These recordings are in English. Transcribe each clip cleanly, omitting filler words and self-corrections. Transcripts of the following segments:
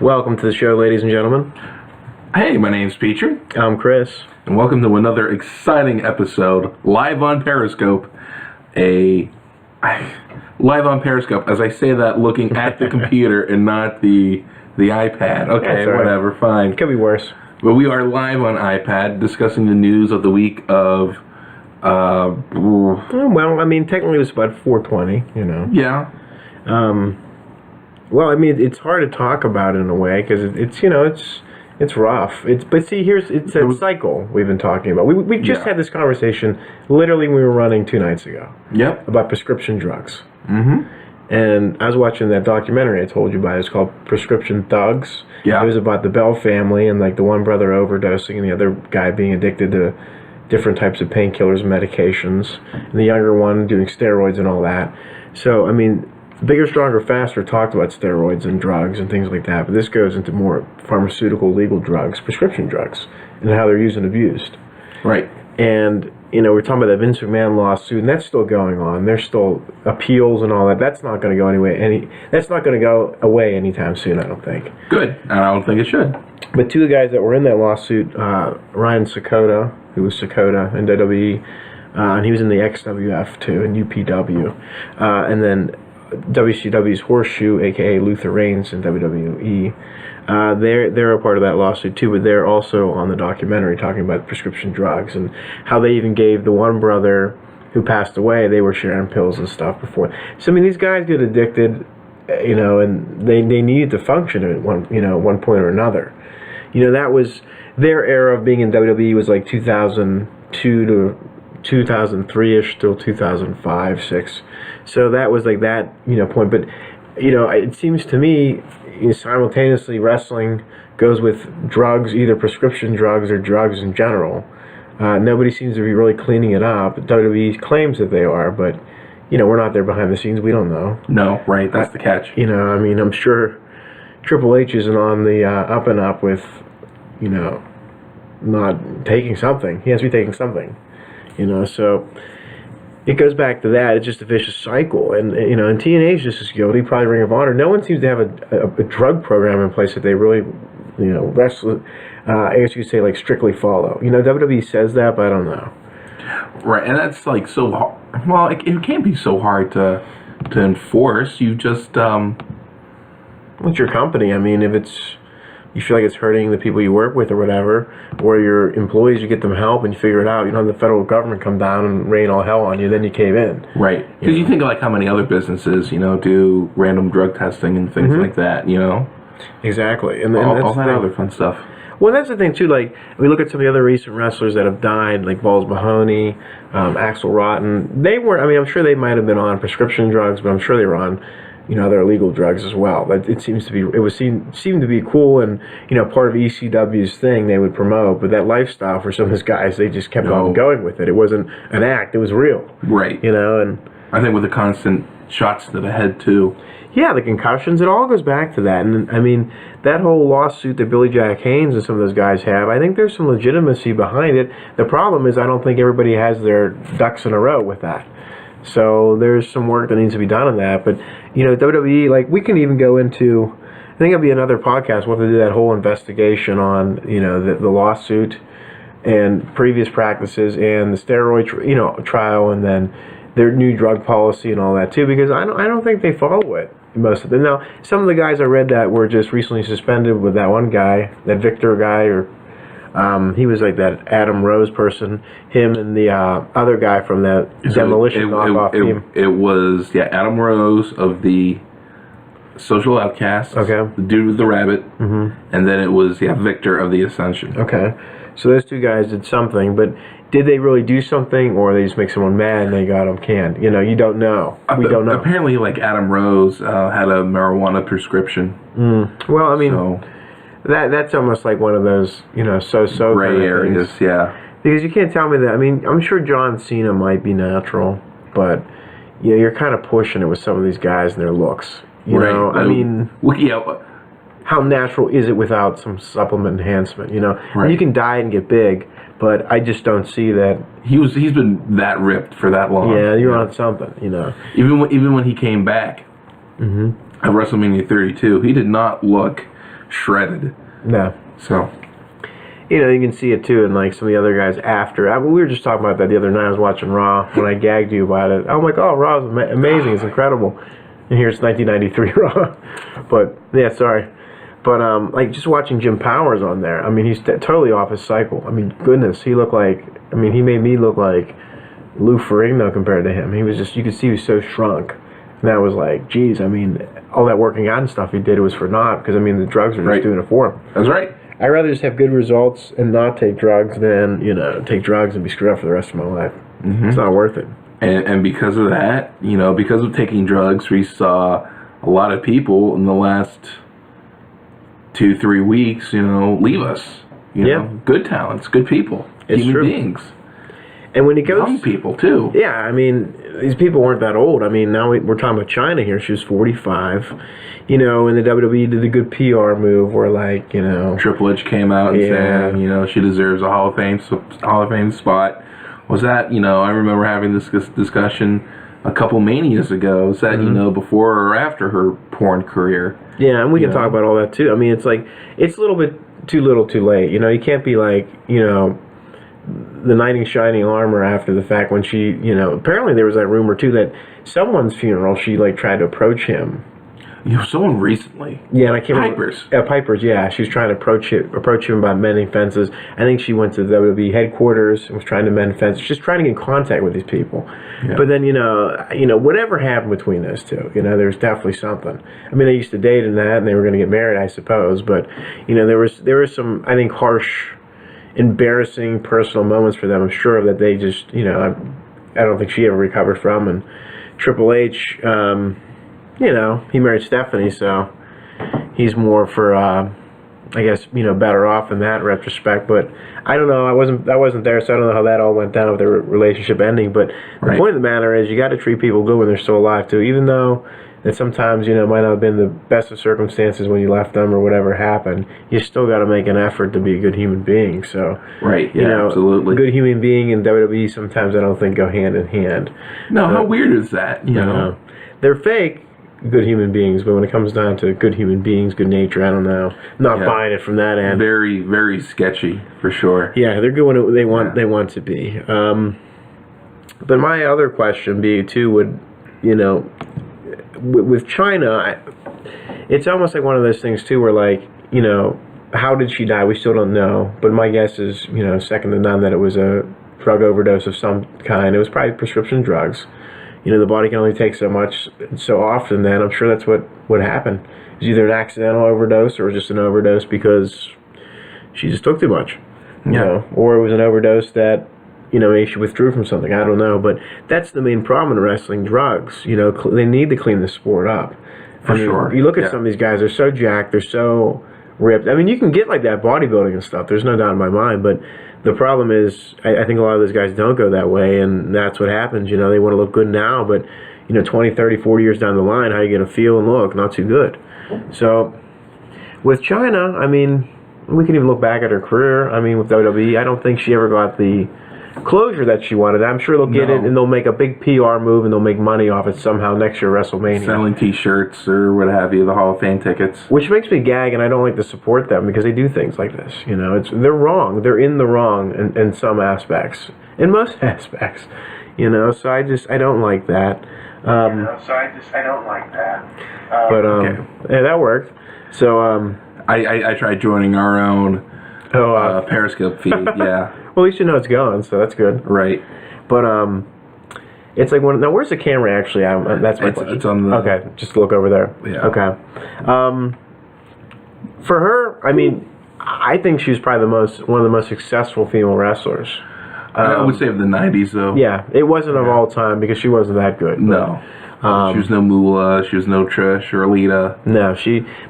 Welcome to the show, ladies and gentlemen. Hey, my name's Petrie. I'm Chris. And welcome to another exciting episode, live on Periscope. Live on Periscope, as I say that, looking at the computer and not the iPad. Okay, right. Whatever, fine. It could be worse. But we are live on iPad discussing the news of the week of... Well, I mean, technically it was about 4:20, you know. Yeah. Well, I mean, it's hard to talk about in a way because it's rough. But see, it's a cycle we've been talking about. We just had this conversation literally when we were running 2 nights ago. Yep. About prescription drugs. Mm-hmm. And I was watching that documentary I told you about. It's called Prescription Thugs. Yeah. It was about the Bell family and like the one brother overdosing and the other guy being addicted to different types of painkillers and medications, and the younger one doing steroids and all that. So, I mean, Bigger, Stronger, Faster talked about steroids and drugs and things like that, but this goes into more pharmaceutical legal drugs, prescription drugs, and how they're used and abused. Right. And, you know, we're talking about the Vince McMahon lawsuit, and that's still going on. There's still appeals and all that. That's not going to go anyway. That's not going to go away anytime soon, I don't think. Good. And I don't think it should. But 2 of the guys that were in that lawsuit, Ryan Sakota, who was Sakota in WWE, and he was in the XWF too, in UPW, and then WCW's Horseshoe, aka Luther Reigns in WWE. They're a part of that lawsuit too, but they're also on the documentary talking about prescription drugs and how they even gave the one brother who passed away, they were sharing pills and stuff before. So I mean, these guys get addicted, you know, and they needed to function at one point or another. You know, that was their era of being in WWE was like 2002 to 2003-ish till 2005, 6. So that was like that, point. But, it seems to me simultaneously wrestling goes with drugs, either prescription drugs or drugs in general. Nobody seems to be really cleaning it up. WWE claims that they are, but, we're not there behind the scenes. We don't know. No, right. That's the catch. I mean, I'm sure Triple H isn't on the up and up with, not taking something. He has to be taking something, so it goes back to that. It's just a vicious cycle. And, and TNA's just as guilty, probably Ring of Honor. No one seems to have a drug program in place that they really, wrestle, I guess you could say, like, strictly follow. WWE says that, but I don't know. Right, and that's, like, so hard. Well, it can't be so hard to enforce. You just, What's your company? I mean, if you feel like it's hurting the people you work with or whatever, or your employees, you get them help and you figure it out. You don't have the federal government come down and rain all hell on you, then you cave in. Right. Because you think of like how many other businesses, do random drug testing and things like that, Exactly. And all that other fun stuff. Well, that's the thing, too. Like, we look at some of the other recent wrestlers that have died, like Balls Mahoney, Axl Rotten. They weren't, I'm sure they might have been on prescription drugs, but I'm sure they were on other illegal drugs as well. But it seemed to be cool and, part of ECW's thing they would promote. But that lifestyle for some of those guys, they just kept on going with it. It wasn't an act. It was real. Right. And I think with the constant shots to the head, too. Yeah, the concussions, it all goes back to that. And, that whole lawsuit that Billy Jack Haynes and some of those guys have, I think there's some legitimacy behind it. The problem is I don't think everybody has their ducks in a row with that. So there's some work that needs to be done on that. But, WWE, like, we can even go into, I think it'll be another podcast. We'll have to do that whole investigation on, the lawsuit and previous practices and the steroid, trial, and then their new drug policy and all that, too, because I don't think they follow it, most of them. Now, some of the guys I read that were just recently suspended with that one guy, that Victor guy, or he was like that Adam Rose person, him and the other guy from that Demolition knockoff team. It was, Adam Rose of the Social Outcasts, okay, the dude with the rabbit, and then it was, Victor of the Ascension. Okay, so those 2 guys did something, but did they really do something, or they just make someone mad and they got them canned? You don't know. We don't know. Apparently, like, Adam Rose had a marijuana prescription. Well, So, that's almost like one of those, so-so gray kind of areas, things. yeah. Because you can't tell me that. I'm sure John Cena might be natural, but you're kind of pushing it with some of these guys and their looks. You know, how natural is it without some supplement enhancement? Right. You can diet and get big, but I just don't see that. He's been that ripped for that long. Yeah, you're on something. Even when he came back at WrestleMania 32, he did not look shredded. No. So, You can see it too in like some of the other guys after. We were just talking about that the other night. I was watching Raw when I gagged you about it. I'm like, oh, Raw is amazing. It's incredible. And here's 1993 Raw. But yeah, sorry. But like just watching Jim Powers on there. I mean, he's totally off his cycle. I mean, goodness, he looked like. I mean, he made me look like Lou Ferrigno compared to him. He was just. You could see he was so shrunk. And that was like, geez. I mean, all that working out and stuff he did was for naught because I mean the drugs were just doing it for him. That's right. I'd rather just have good results and not take drugs than, take drugs and be screwed up for the rest of my life. Mm-hmm. It's not worth it. And because of that, because of taking drugs, we saw a lot of people in the last 2-3 weeks, leave us. Good talents, good people, human beings. And when he goes... Young people, too. Yeah, I mean, these people weren't that old. I mean, now we're talking about Chyna here. She was 45. And the WWE did a good PR move where, like, Triple H came out and saying, she deserves a Hall of Fame spot. Was that, I remember having this discussion a couple manias ago. Was that, before or after her porn career? Yeah, and we can talk about all that, too. I mean, it's like, it's a little bit too little too late. You can't be like, the knight in shining armor after the fact when she, apparently there was that rumor too that someone's funeral she like tried to approach him. Someone recently. Yeah, and I can't Piper's. remember. Piper's, yeah. She was trying to approach him about mending fences. I think she went to the WWE headquarters and was trying to mend fences, just trying to get in contact with these people. Yeah. But then, whatever happened between those two, there's definitely something. I mean, they used to date and that, and they were going to get married, I suppose. But, there was some, I think, harsh, embarrassing personal moments for them. I'm sure that they just, I don't think she ever recovered from. And Triple H, he married Stephanie, so he's more for, I guess, better off in that retrospect. But I don't know. I wasn't there, so I don't know how that all went down with their relationship ending. But the point of the matter is, you got to treat people good when they're still alive too, even though that sometimes might not have been the best of circumstances when you left them or whatever happened. You still got to make an effort to be a good human being. So absolutely, good human being and WWE sometimes I don't think go hand in hand. No, how weird is that? They're fake good human beings, but when it comes down to good human beings, good nature, I don't know. Not buying it from that end. Very, very sketchy for sure. Yeah, they're good when they want to be. But my other question would, with Chyna, it's almost like one of those things too, where like, how did she die? We still don't know. But my guess is, second to none, that it was a drug overdose of some kind. It was probably prescription drugs. The body can only take so much so often. Then I'm sure that's what happened. It was either an accidental overdose or just an overdose because she just took too much. Or it was an overdose that maybe she withdrew from something. I don't know, but that's the main problem in wrestling: drugs. They need to clean the sport up. For sure. You look at some of these guys; they're so jacked, they're so ripped. I mean, you can get like that bodybuilding and stuff. There's no doubt in my mind, but the problem is, I think a lot of those guys don't go that way, and that's what happens. They want to look good now, but 20, 30, 40 years down the line, how are you going to feel and look? Not too good. So with Chyna, I mean, we can even look back at her career. I mean, with WWE, I don't think she ever got the closure that she wanted. I'm sure they'll get it, and they'll make a big PR move, and they'll make money off it somehow next year at WrestleMania. Selling T-shirts or what have you, the Hall of Fame tickets. Which makes me gag, and I don't like to support them because they do things like this. They're wrong. They're in the wrong in some aspects. In most aspects. So I don't like that. I don't like that. Yeah, that worked. So I tried joining our own Periscope feed. Yeah. Well, at least you know it's going, so that's good. Right. But it's like now. Where's the camera actually? That's my question. It's on the. Okay, just look over there. Yeah. Okay. For her, I mean, I think she was probably one of the most successful female wrestlers. I would say of the '90s, though. Yeah, it wasn't of all time because she wasn't that good. No. She was no Moolah. She was no Trish or Alita. No,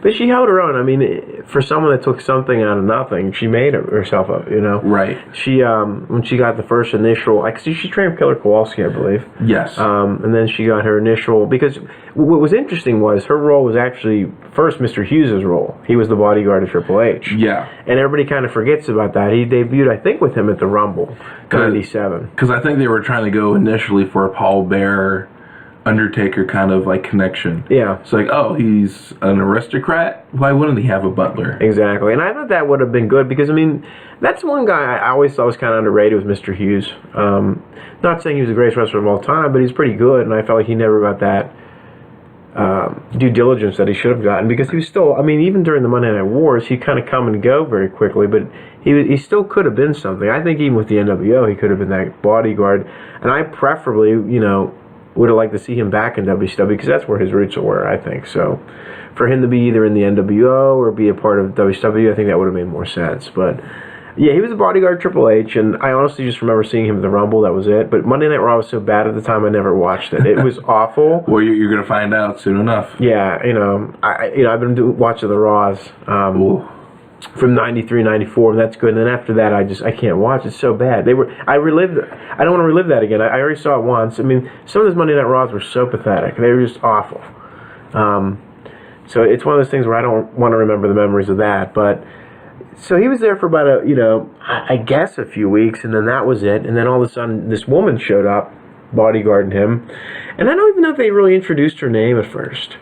but she held her own. I mean, for someone that took something out of nothing, she made herself up. Right. She when she got the first initial, she trained Killer Kowalski, I believe. Yes. And then she got her initial because what was interesting was her role was actually first Mr. Hughes' role. He was the bodyguard of Triple H. Yeah. And everybody kind of forgets about that. He debuted, I think, with him at the Rumble '97. Because I think they were trying to go initially for a Paul Bearer Undertaker kind of like connection. Yeah. It's like, oh, he's an aristocrat. Why wouldn't he have a butler? Exactly, and I thought that would have been good because I mean, that's one guy I always thought was kind of underrated was Mr. Hughes. Not saying he was the greatest wrestler of all time, but he's pretty good, and I felt like he never got that due diligence that he should have gotten because he was still. I mean, even during the Monday Night Wars, he kind of come and go very quickly, but he still could have been something. I think even with the NWO, he could have been that bodyguard, and I preferably, would have liked to see him back in WCW because that's where his roots were, I think. So for him to be either in the NWO or be a part of WCW, I think that would have made more sense. But yeah, he was a bodyguard of Triple H, and I honestly just remember seeing him at the Rumble. That was it. But Monday Night Raw was so bad at the time, I never watched it. It was awful. Well, you're going to find out soon enough. Yeah, I've been watching the Raws. From 93, 94, and that's good. And then after that, I can't watch. It's so bad. I don't want to relive that again. I already saw it once. I mean, some of those Monday Night Raws were so pathetic. They were just awful. So it's one of those things where I don't want to remember the memories of that. But so he was there for about I guess a few weeks, and then that was it. And then all of a sudden, this woman showed up, bodyguarding him, and I don't even know if they really introduced her name at first.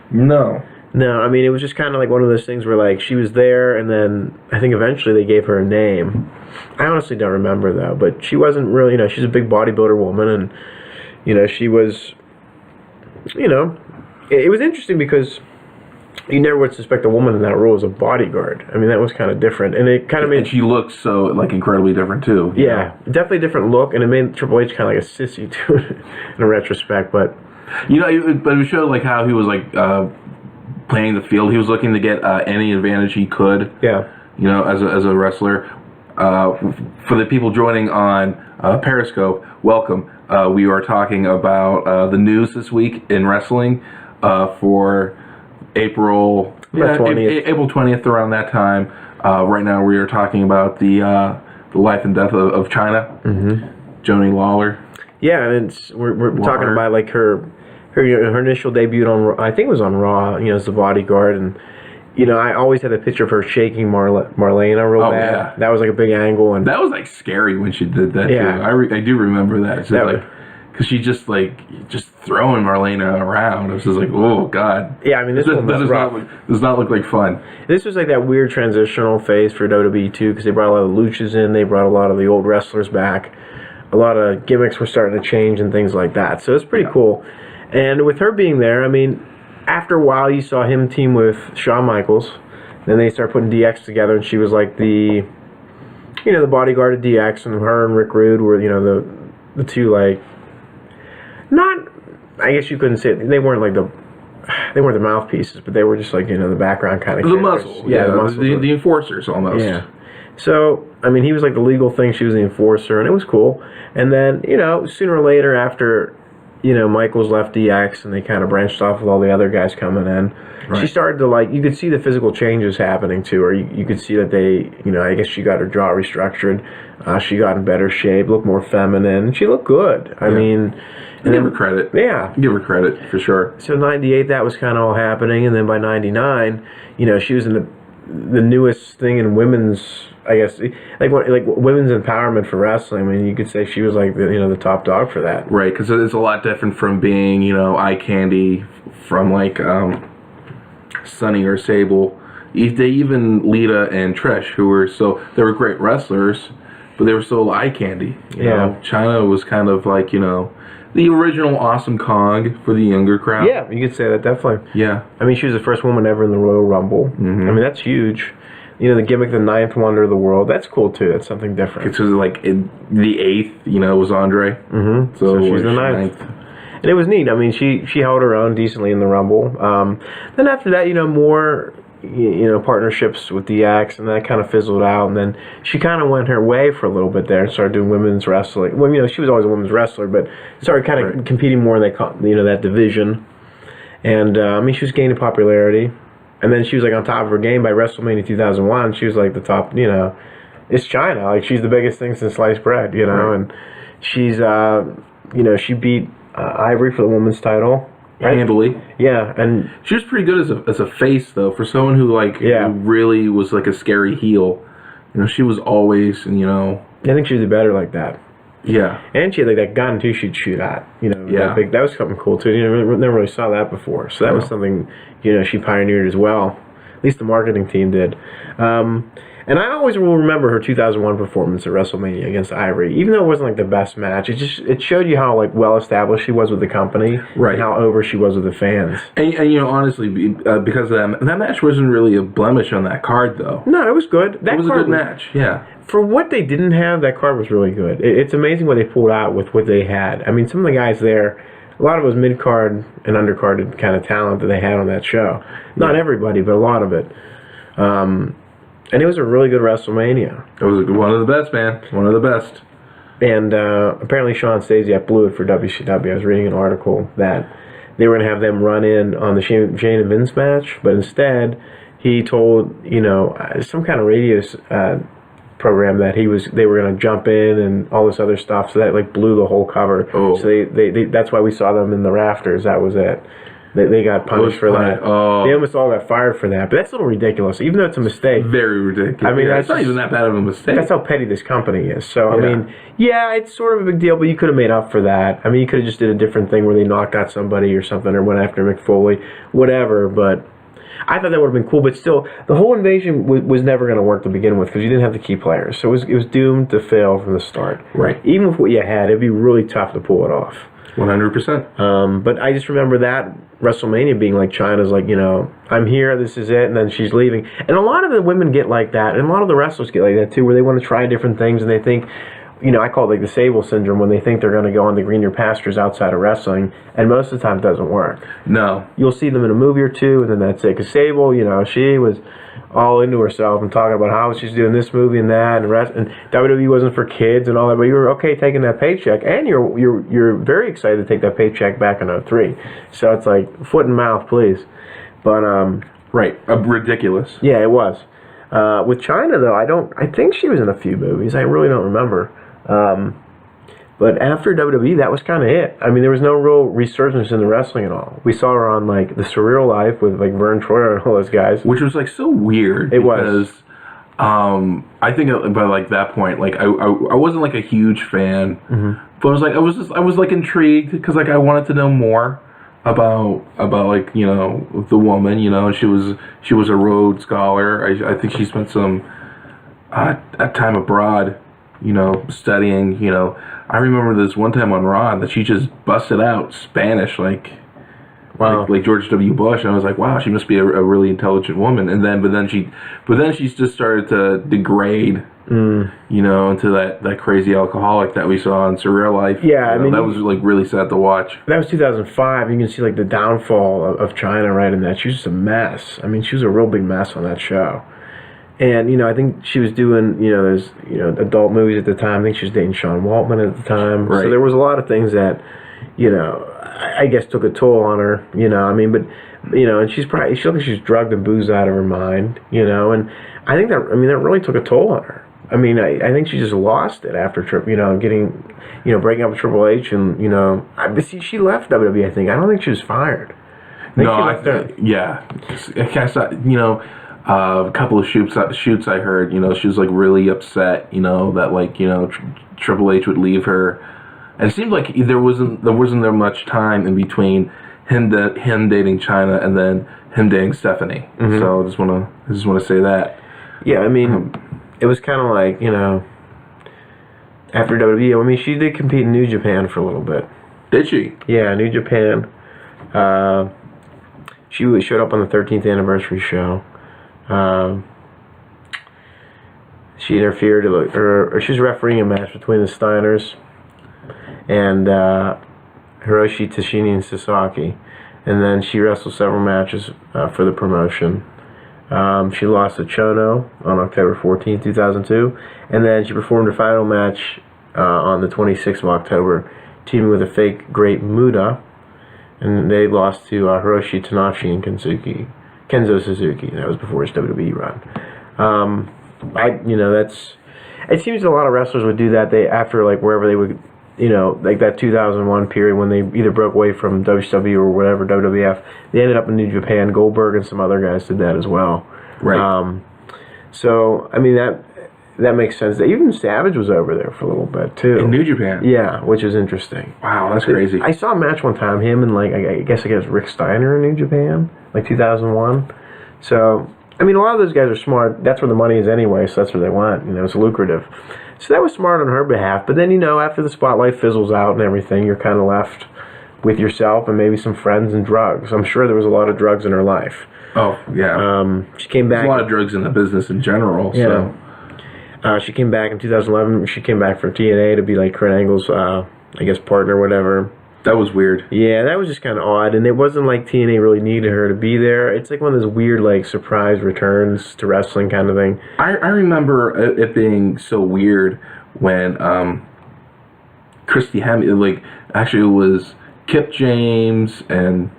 No, I mean, it was just kind of like one of those things where, like, she was there, and then I think eventually they gave her a name. I honestly don't remember, though, but she wasn't really, she's a big bodybuilder woman, and, she was, it was interesting because you never would suspect a woman in that role as a bodyguard. I mean, that was kind of different, and it kind of made... And she looked so, like, incredibly different, too. Yeah, definitely a different look, and it made Triple H kind of like a sissy, too, in retrospect, but... but it showed, like, how he was, like, playing the field. He was looking to get any advantage he could. Yeah. As a wrestler. For the people joining on Periscope, welcome. We are talking about the news this week in wrestling for April 20th. April 20th, around that time. Right now, we are talking about the life and death of Chyna, Joni Lawler. Yeah, and we're talking about like her initial debut on, I think it was on Raw, as the bodyguard, and I always had a picture of her shaking Marlena real bad. Yeah. That was like a big angle, and that was like scary when she did that. Yeah, too. I do remember that. It's like because she just throwing Marlena around. It was just like, oh god. Yeah, I mean this does not look like fun. This was like that weird transitional phase for WWE too, because they brought a lot of luchas in, they brought a lot of the old wrestlers back, a lot of gimmicks were starting to change and things like that. So it's pretty cool. And with her being there, I mean, after a while you saw him team with Shawn Michaels. Then they started putting DX together, and she was like the bodyguard of DX, and her and Rick Rude were, the two, like, not, I guess you couldn't say it, they weren't the mouthpieces, but they were just like, the background kind of the muscle. Yeah, the muscle. The enforcers almost. Yeah. So, I mean, he was like the legal thing, she was the enforcer, and it was cool. And then, sooner or later after... Michaels left DX, and they kind of branched off with all the other guys coming in. Right. She started to, you could see the physical changes happening to her. You could see that they, I guess she got her jaw restructured. She got in better shape, looked more feminine. She looked good. I mean... Give her credit. Yeah. Give her credit, for sure. So, 98, that was kind of all happening, and then by 99, she was in the newest thing in women's... I guess like women's empowerment for wrestling. I mean, you could say she was like the top dog for that. Right, because it's a lot different from being eye candy from like Sunny or Sable. Even Lita and Trish, they were great wrestlers, but they were still eye candy. You know? Chyna was kind of like the original Awesome Kong for the younger crowd. Yeah, you could say that definitely. Yeah, I mean, she was the first woman ever in the Royal Rumble. I mean, that's huge. The gimmick, the ninth wonder of the world, that's cool too. That's something different. Because the eighth, was Andre. So she's the ninth. And it was neat. I mean, she held her own decently in the Rumble. Then after that, more, partnerships with DX, and that kind of fizzled out. And then she kind of went her way for a little bit there and started doing women's wrestling. Well, she was always a women's wrestler, but started kind of competing more in that division. And I mean, she was gaining popularity. And then she was, on top of her game by WrestleMania 2001. She was, the top, it's Chyna. She's the biggest thing since sliced bread, Right. And she's, she beat Ivory for the women's title. Right? Handily. Yeah, and... She was pretty good as a face, though, for someone who, who really was, a scary heel. She was always, I think she'd do better like that. Yeah. And she had like that gun too she'd shoot at. Yeah. That was something cool too. Never really saw that before. So that was something, she pioneered as well. At least the marketing team did. And I always will remember her 2001 performance at WrestleMania against Ivory. Even though it wasn't like the best match, it showed you how like well established she was with the company, right? And how over she was with the fans. And honestly, because of that match wasn't really a blemish on that card, though. No, it was good. It was a good match. Yeah. For what they didn't have, that card was really good. It's amazing what they pulled out with what they had. I mean, some of the guys there, a lot of it was mid-card and undercarded kind of talent that they had on that show. Not everybody, but a lot of it. And it was a really good WrestleMania. It was one of the best, man. One of the best. And apparently Sean Stasiak blew it for WCW. I was reading an article that they were going to have them run in on the Shane and Vince match, but instead he told, some kind of radio program that they were going to jump in and all this other stuff, so that like blew the whole cover. Oh. So they that's why we saw them in the rafters. That was it. They got punished for that. Oh. They almost all got fired for that. But that's a little ridiculous, even though it's a mistake. Very ridiculous. I mean, that's not even that bad of a mistake. That's how petty this company is. So, I mean, it's sort of a big deal, but you could have made up for that. I mean, you could have just did a different thing where they knocked out somebody or something, or went after Mick Foley, whatever. But I thought that would have been cool. But still, the whole invasion was never going to work to begin with because you didn't have the key players. So it was doomed to fail from the start. Right. Even with what you had, it'd be really tough to pull it off. 100%. But I just remember that WrestleMania being like Chyna's like, I'm here, this is it, and then she's leaving. And a lot of the women get like that, and a lot of the wrestlers get like that too, where they want to try different things, and they think, I call it like the Sable syndrome, when they think they're going to go on the greener pastures outside of wrestling, and most of the time it doesn't work. No. You'll see them in a movie or two, and then that's it. Because Sable, she was all into herself and talking about how she's doing this movie and that, and WWE wasn't for kids and all that, but you were okay taking that paycheck, and you're very excited to take that paycheck back in 2003. So it's like foot and mouth, please. But right, ridiculous. Yeah, it was. With Chyna though, I think she was in a few movies. I really don't remember. But after WWE, that was kind of it. I mean, there was no real resurgence in the wrestling at all. We saw her on like The Surreal Life with like Vern Troyer and all those guys, which was like so weird. It was. I think by like that point, like I wasn't like a huge fan, but I was like intrigued because like I wanted to know more about like the woman, and she was a Rhodes Scholar. I think she spent some time abroad, studying. I remember this one time on Raw that she just busted out Spanish like George W. Bush, and I was like, wow, she must be a really intelligent woman. And then she just started to degrade, into that crazy alcoholic that we saw in Surreal Life. Yeah, I mean, that was like really sad to watch. That was 2005. You can see like the downfall of Chyna right in that. She was just a mess. I mean, she was a real big mess on that show. And, I think she was doing, there's, adult movies at the time. I think she was dating Sean Waltman at the time. Right. So there was a lot of things that, I guess took a toll on her, but, and she looked like she was drugged and boozed out of her mind, and I think that really took a toll on her. I mean, I think she just lost it after, getting, breaking up with Triple H and, but see, she left WWE, I think. I don't think she was fired. A couple of shoots I heard, she was like really upset, that like, Triple H would leave her. And it seemed like there wasn't much time in between him dating Chyna and then him dating Stephanie. Mm-hmm. So I just wanna say that. Yeah, I mean, it was kind of like, after WWE, I mean, she did compete in New Japan for a little bit. Did she? Yeah, New Japan. She showed up on the 13th anniversary show. She interfered, or she was refereeing a match between the Steiners and Hiroshi, Tashini, and Sasaki. And then she wrestled several matches for the promotion. She lost to Chono on October 14, 2002. And then she performed her final match on the 26th of October, teaming with a fake Great Muta. And they lost to Hiroshi Tanahashi and Kenzo Suzuki. That was before his WWE run. It seems a lot of wrestlers would do that. After like wherever they would, like that 2001 period when they either broke away from WCW or whatever, WWF, they ended up in New Japan. Goldberg and some other guys did that as well. Right. So I mean that makes sense. Even Savage was over there for a little bit too. In New Japan. Yeah, which is interesting. Wow, that's crazy. I saw a match one time, him and like I guess it was Rick Steiner in New Japan, like 2001. So I mean, a lot of those guys are smart. That's where the money is anyway, so that's where they want. You know, it's lucrative. So that was smart on her behalf. But then, you know, after the spotlight fizzles out and everything, you're kind of left with yourself and maybe some friends and drugs. I'm sure there was a lot of drugs in her life. Oh, yeah. She came back. There's a lot of drugs in the business in general. Yeah. So. She came back in 2011. She came back from TNA to be like Kurt Angle's, I guess, partner or whatever. That was weird. Yeah, that was just kind of odd. And it wasn't like TNA really needed her to be there. It's like one of those weird, like, surprise returns to wrestling kind of thing. I remember it being so weird when Christy Hemme, like, actually it was Kip James and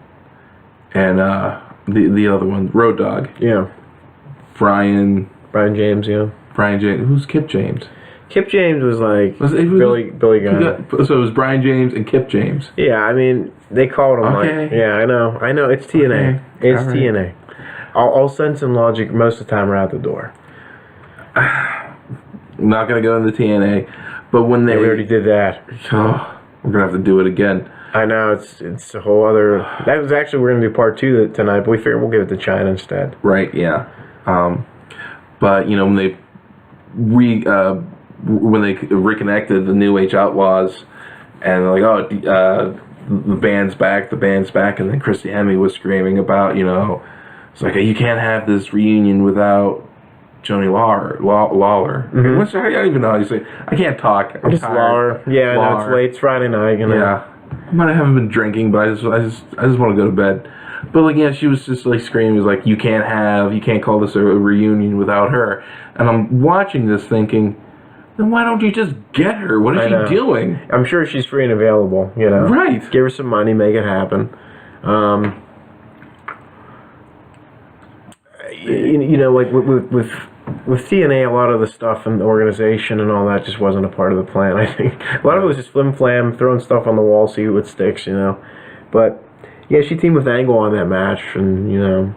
the other one, Road Dogg. Yeah. Brian James, yeah. Brian James. Who's Kip James? Kip James was like Billy Gunn. So it was Brian James and Kip James. Yeah, I mean, they called him like... Yeah, I know. It's TNA. Okay. It's right. TNA. All sense and logic most of the time are out the door. I'm not going to go into TNA, but when they... Yeah, we already did that. Oh, we're going to have to do it again. I know, it's a whole other... That was actually, we're going to do part 2 tonight, but we figured we'll give it to Chyna instead. Right, yeah. But, you know, when they reconnected the New Age Outlaws, and they're like, oh, the band's back, and then Christy Hemme was screaming about, you know, it's like, you can't have this reunion without Johnny Lawler. Mm-hmm. I don't even know how you say. I can't talk. I'm just tired. Lawler. Yeah, Lawler. I know it's late. It's Friday night. You know. Yeah, I haven't been drinking, but I just want to go to bed. But like, yeah, she was just like screaming, like, you can't call this a reunion without her. And I'm watching this thinking, then why don't you just get her? What is she doing? I'm sure she's free and available. You know, right? Give her some money, make it happen. You know, like with TNA, a lot of the stuff and the organization and all that just wasn't a part of the plan. I think a lot of it was just flim flam, throwing stuff on the wall, see what sticks. You know, but yeah, she teamed with Angle on that match, and you know,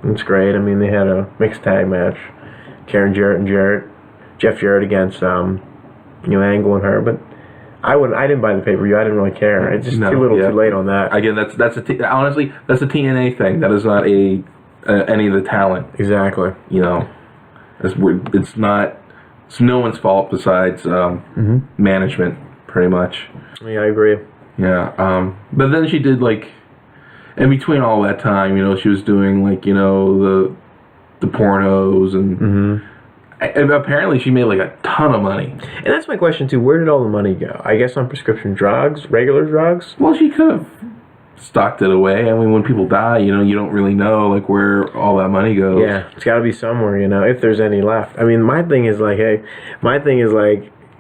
it's great. I mean, they had a mixed tag match, Karen Jarrett and Jeff Jarrett against Angle and her, but I didn't buy the pay-per-view. I didn't really care. It's just too late on that. Again, honestly, that's a TNA thing. That is not any of the talent. Exactly. You know, it's no one's fault besides management, pretty much. Yeah, I agree. Yeah. But then she did, like, in between all that time, you know, she was doing, like, you know, the pornos and apparently she made like a ton of money. And that's my question too. Where did all the money go? I guess on prescription drugs, regular drugs? Well, she could have stocked it away. I mean, when people die, you know, you don't really know like where all that money goes. Yeah, it's got to be somewhere, you know, if there's any left. I mean, my thing is like,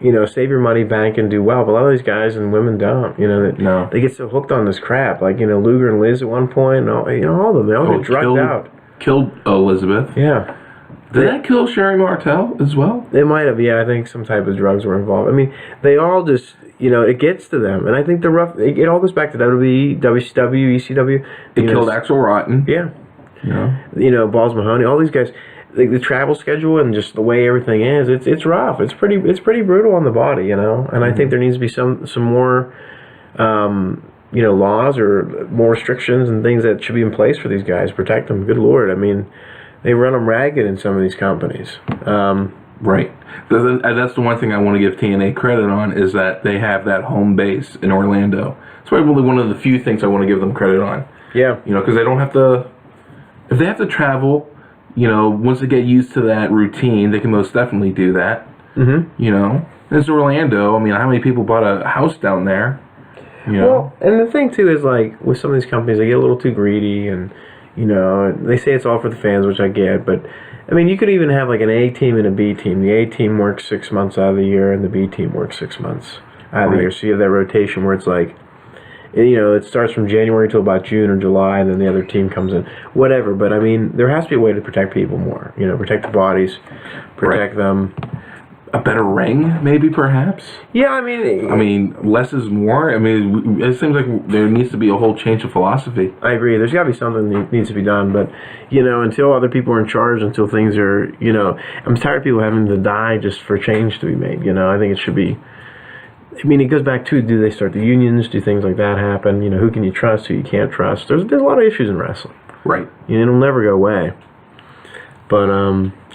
you know, save your money, bank, and do well. But a lot of these guys and women don't. You know, they get so hooked on this crap. Like, you know, Luger and Liz at one point, all of them, they all get drugged out. Killed Elizabeth. Yeah. Did that kill Sherry Martel as well? They might have, yeah. I think some type of drugs were involved. I mean, they all just, you know, it gets to them. And I think it all goes back to WWE, WCW, ECW. It killed Axl Rotten. Yeah. You know, Balls Mahoney, all these guys. The travel schedule and just the way everything is, it's rough. It's pretty brutal on the body, you know. And I think there needs to be some more, you know, laws or more restrictions and things that should be in place for these guys. Protect them. Good Lord. I mean, they run them ragged in some of these companies. Right. That's the one thing I want to give TNA credit on is that they have that home base in Orlando. It's probably one of the few things I want to give them credit on. Yeah. You know, because they don't have to. If they have to travel, you know, once they get used to that routine, they can most definitely do that. Mm-hmm. You know, it's Orlando. I mean, how many people bought a house down there? You know? Well, and the thing too is like with some of these companies, they get a little too greedy, and you know, they say it's all for the fans, which I get. But I mean, you could even have like an A team and a B team. The A team works 6 months out of the year, and the B team works 6 months out of the year. So you have that rotation where it's like, you know, it starts from January till about June or July, and then the other team comes in. Whatever, but I mean, there has to be a way to protect people more. You know, protect the bodies, protect them. a better ring, maybe perhaps. Yeah, I mean, Less is more. I mean, it seems like there needs to be a whole change of philosophy. I agree. There's got to be something that needs to be done, but until other people are in charge, until things are, I'm tired of people having to die just for change to be made. I think it should be. I mean, it goes back to, do they start the unions? Do things like that happen? Who can you trust? Who you can't trust? There's a lot of issues in wrestling. Right. It'll never go away. But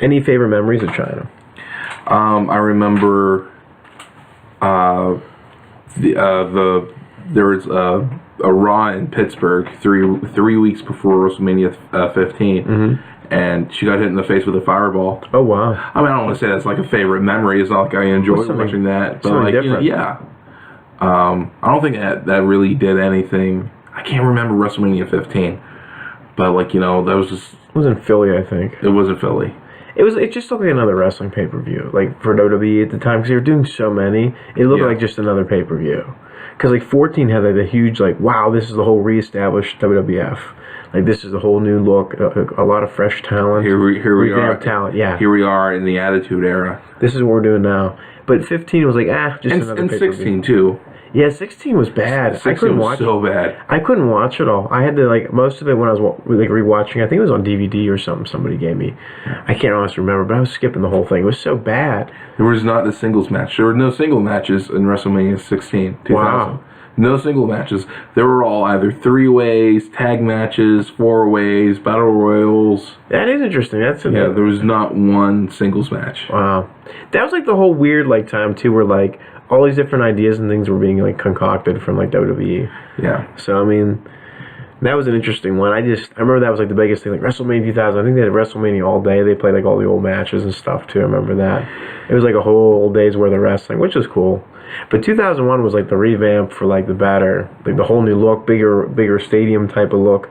any favorite memories of Chyna? I remember there was a Raw in Pittsburgh three weeks before WrestleMania 15, and she got hit in the face with a fireball. Oh wow! I mean, I don't want to say that's like a favorite memory. It's not like I enjoyed watching that, but like different. Yeah. I don't think that really did anything. I can't remember WrestleMania 15, but that was just. It was in Philly, I think. It was in Philly. It just looked like another wrestling pay-per-view, like for WWE at the time, because they were doing so many. It looked like just another pay-per-view. Because 14 had the huge wow, this is the whole reestablished WWF. This is a whole new look, a lot of fresh talent. Here we are. Talent, yeah. Here we are in the Attitude Era. This is what we're doing now. But 15 was just another pay-per-view. And 16 too. Yeah, 16 was bad. 16 was so bad. I couldn't watch it all. I had to most of it when I was rewatching. I think it was on DVD or something somebody gave me. I can't honestly remember, but I was skipping the whole thing. It was so bad. There was not a singles match. There were no single matches in WrestleMania 16, 2000. Wow. No single matches. They were all either 3-ways, tag matches, 4-ways, battle royals. That is interesting. There was not one singles match. Wow. That was the whole weird time too, where all these different ideas and things were being concocted from WWE. Yeah. So I mean, that was an interesting one. I remember that was the biggest thing. WrestleMania 2000. I think they had WrestleMania all day. They played all the old matches and stuff too. I remember that. It was a whole day's worth of wrestling, which was cool. But 2001 was the revamp for the better, the whole new look, bigger stadium type of look,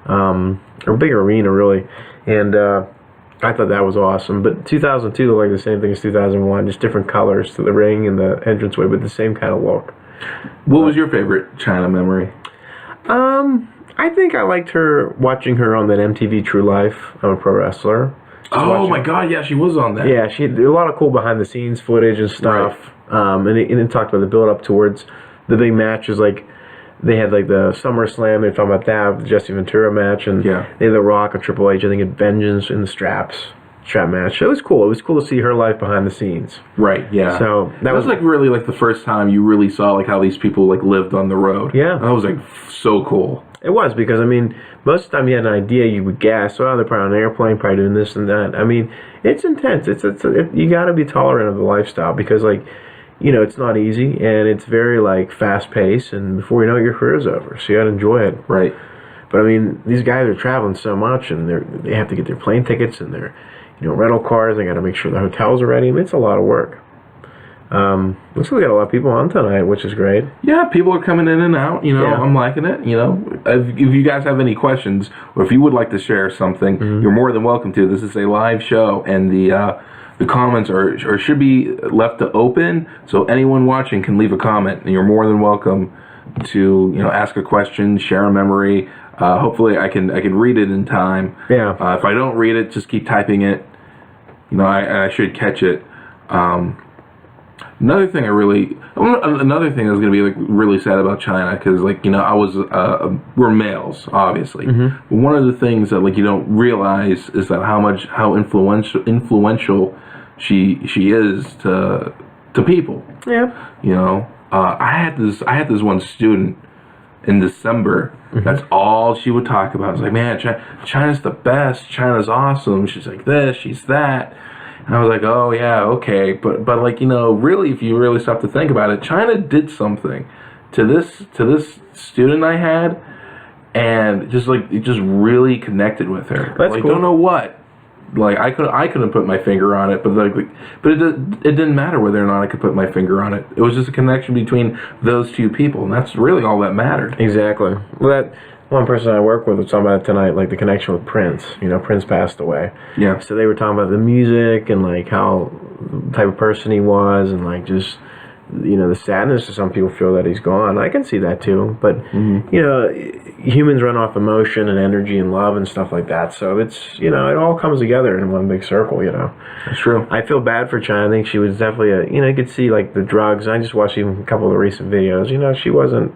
or bigger arena really, and I thought that was awesome. But 2002 looked like the same thing as 2001, just different colors to the ring and the entranceway, but the same kind of look. What was your favorite Chyna memory? I think I liked watching her on that MTV True Life. I'm a Pro Wrestler. Oh my God, yeah, she was on that. Yeah, she had a lot of cool behind the scenes footage and stuff. Right. And it talked about the build up towards the big matches. They had the SummerSlam. They were talking about that, the Jesse Ventura match, and they had The Rock and Triple H. I think had Vengeance in the strap match. So it was cool. It was cool to see her life behind the scenes. Right. Yeah. So that was really the first time you really saw how these people lived on the road. Yeah. That was so cool. It was, because most of the time you had an idea, you would guess, they're probably on an airplane, probably doing this and that. It's intense. You got to be tolerant of the lifestyle, because it's not easy, and it's very fast paced, and before you know it, your career's over. So you got to enjoy it. Right. But these guys are traveling so much, and they have to get their plane tickets and their rental cars. They got to make sure the hotels are ready. It's a lot of work. Looks like we got a lot of people on tonight, which is great. Yeah, people are coming in and out. I'm liking it. If you guys have any questions, or if you would like to share something, you're more than welcome to. This is a live show, and the comments should be left to open, so anyone watching can leave a comment, and you're more than welcome to ask a question, share a memory. Hopefully, I can read it in time. Yeah. If I don't read it, just keep typing it. I should catch it. Another thing I was gonna be really sad about Chyna, because I was we're males, obviously. But one of the things that you don't realize is that how influential she is to people. Yeah. I had this one student in December. That's all she would talk about. It's man, Chyna's the best. Chyna's awesome. She's this. She's that. And I was oh yeah, okay, but really, if you really stop to think about it, Chyna did something to this student I had, and it just really connected with her. That's cool. Don't know what. I couldn't put my finger on it, but it didn't matter whether or not I could put my finger on it. It was just a connection between those two people, and that's really all that mattered. Exactly. Well, that one person I work with was talking about tonight, the connection with Prince. Prince passed away. Yeah. So they were talking about the music and how the type of person he was, and just the sadness of some people feel that he's gone. I can see that too. But, humans run off emotion and energy and love and stuff like that. So it's, it all comes together in one big circle, That's true. I feel bad for Chyna. I think she was definitely you could see like the drugs. I just watched even a couple of the recent videos. She wasn't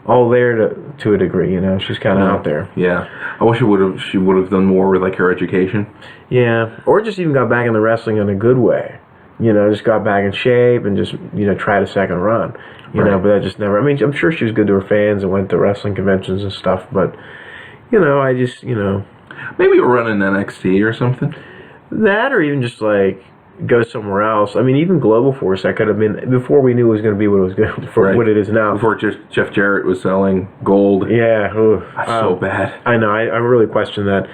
all there to a degree, She's kind of out there. Yeah. I wish she would have done more with like her education. Yeah. Or just even got back in the wrestling in a good way. Just got back in shape and just, tried a second run. But that just never... I mean, I'm sure she was good to her fans and went to wrestling conventions and stuff, but, I just, Maybe run in NXT or something. That or even just, like, go somewhere else. I mean, even Global Force, that could have been... Before we knew it was going to be what it was going for what it is now. Before Jeff Jarrett was selling gold. Yeah. That's so bad. I know. I really question that.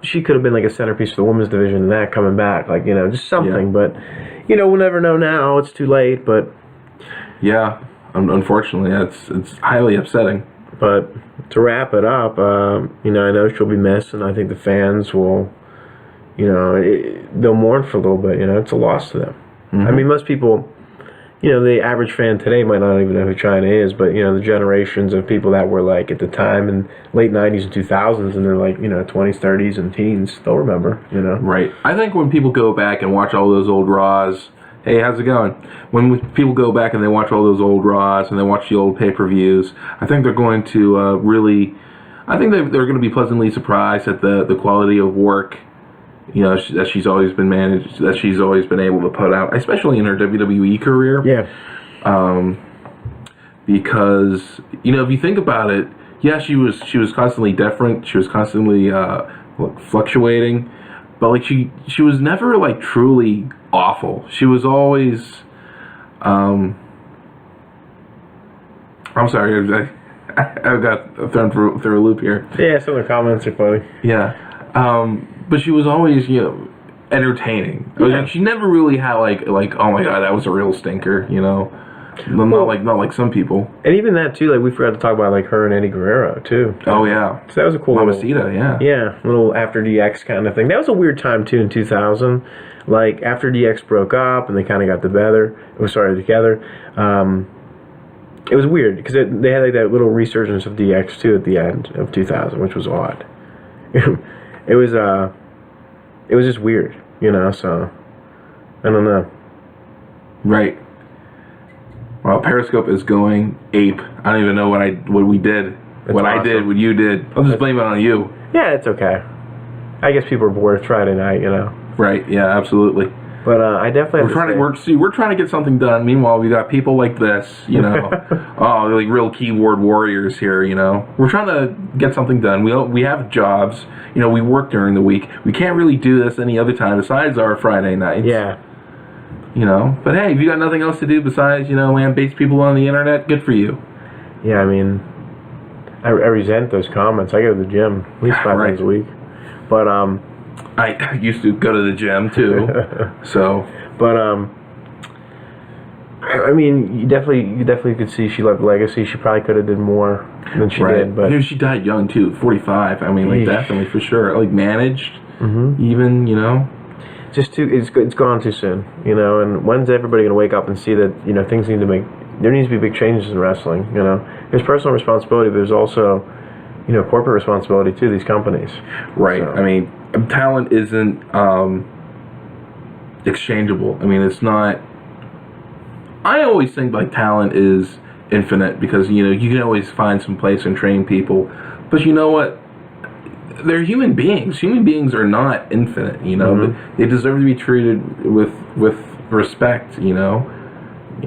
She could have been like a centerpiece for the women's division and that coming back, like, just something. Yeah. But, we'll never know now. It's too late, but... Yeah, unfortunately, it's highly upsetting. But to wrap it up, I know she'll be missed, and I think the fans will, they'll mourn for a little bit, It's a loss to them. Mm-hmm. I mean, most people... the average fan today might not even know who Chyna is, but, the generations of people that were, like, at the time in late 90s and 2000s, and they're, like, 20s, 30s, and teens, they'll remember, Right. I think when people go back and watch all those old Raws, hey, how's it going? When people go back and they watch all those old Raws and they watch the old pay-per-views, I think they're going to really... I think they're going to be pleasantly surprised at the quality of work that she's always been managed, that she's always been able to put out, especially in her WWE career. Yeah. Because if you think about it, yeah, she was constantly different. She was constantly fluctuating, but like she was never like truly awful. She was always. I'm sorry, I got thrown through a loop here. Yeah, some of the comments are funny. Yeah. But she was always, entertaining. Yeah. Like, she never really had like, oh my god, that was a real stinker, Not like some people. And even that too, like we forgot to talk about like her and Eddie Guerrero too. Oh yeah. So that was a cool Mamacita, yeah. Yeah, little after DX kind of thing. That was a weird time too in 2000. Like after DX broke up and they kind of got together. It was weird because they had like that little resurgence of DX too at the end of 2000, which was odd. It was just weird, so I don't know. Right. Well, Periscope is going ape. I don't even know what we did. What awesome. I did, what you did. I'll just blame it on you. Yeah, it's okay. I guess people are bored Friday night, Right, yeah, absolutely. But I definitely we're trying to get something done. Meanwhile, we got people like this, like real keyboard warriors here, We're trying to get something done. We have jobs, we work during the week. We can't really do this any other time besides our Friday nights. Yeah. But hey, if you got nothing else to do besides, lambaste people on the internet, good for you. Yeah, I mean, I resent those comments. I go to the gym at least 5 times a week. But I used to go to the gym too, so. But I mean, you definitely could see she left a legacy. She probably could have did more than she did. But she died young too, 45. I mean, like definitely for sure. Like managed, even Just it's gone too soon, And when's everybody gonna wake up and see that things need to there needs to be big changes in wrestling, There's personal responsibility, but there's also corporate responsibility to these companies. Right. So. I mean, talent isn't exchangeable. I mean, it's not. I always think like talent is infinite because you can always find some place and train people, but you know what? They're human beings. Human beings are not infinite. They deserve to be treated with respect.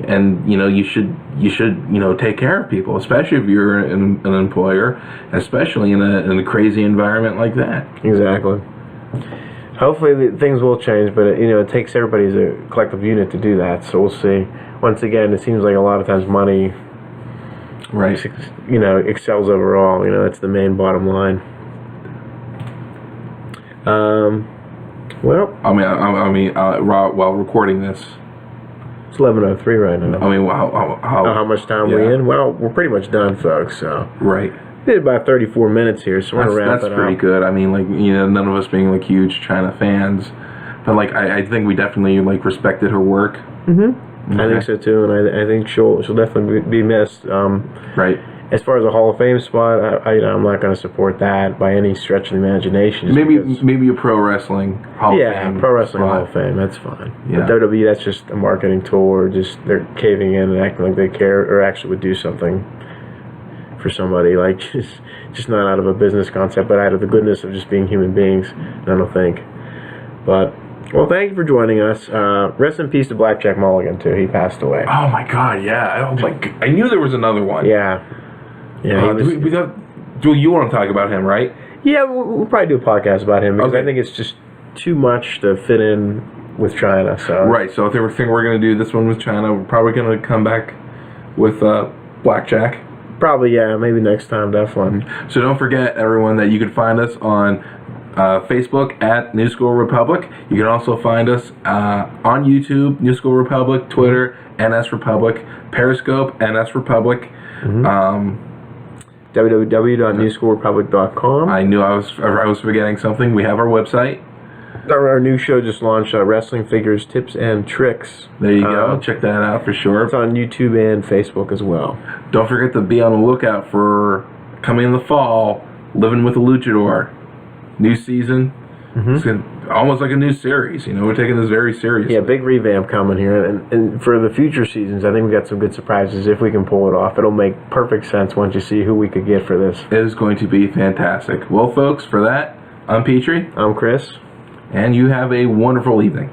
And you should take care of people, especially if you're an employer, especially in a crazy environment like that. Exactly. Hopefully things will change, but it takes everybody as a collective unit to do that. So we'll see. Once again, it seems like a lot of times money, right? Excels overall. That's the main bottom line. Well, I mean, while recording this. It's 11:03 right now. I mean, how much time we in? Well, we're pretty much done, folks. So right. Did about 34 minutes here, so we're gonna wrap it up. That's pretty good. I mean, like none of us being like huge Chyna fans, but like I think we definitely like respected her work. I think so too, and I think she'll definitely be missed. Right. As far as a Hall of Fame spot, I'm not going to support that by any stretch of the imagination. Maybe a pro wrestling Hall of Fame. Yeah, pro wrestling spot. Hall of Fame. That's fine. Yeah. But WWE, that's just a marketing tool. Just they're caving in and acting like they care or actually would do something for somebody. Like just not out of a business concept, but out of the goodness of just being human beings. I don't think. But well, thank you for joining us. Rest in peace to Blackjack Mulligan too. He passed away. Oh my God! Yeah. Oh my. I knew there was another one. Yeah. Yeah. Do you want to talk about him, right? Yeah, we'll probably do a podcast about him because Okay. I think it's just too much to fit in with Chyna. So Right. So I think we're going to do this one with Chyna. We're probably going to come back with Blackjack. probably maybe next time, definitely. So don't forget, everyone, that you can find us on Facebook at New School Republic. You can also find us on YouTube, New School Republic, Twitter, NS Republic, Periscope, NS Republic. www.newschoolrepublic.com. I knew I was forgetting something. We have our website. Our new show just launched, Wrestling Figures, Tips and Tricks. There you go. Check that out for sure. It's on YouTube and Facebook as well. Don't forget to be on the lookout for coming in the fall, Living with a Luchador. New season. It's almost like a new series. We're taking this very seriously. Yeah, big revamp coming here. And for the future seasons, I think we got some good surprises if we can pull it off. It'll make perfect sense once you see who we could get for this. It is going to be fantastic. Well, folks, for that, I'm Petrie. I'm Chris. And you have a wonderful evening.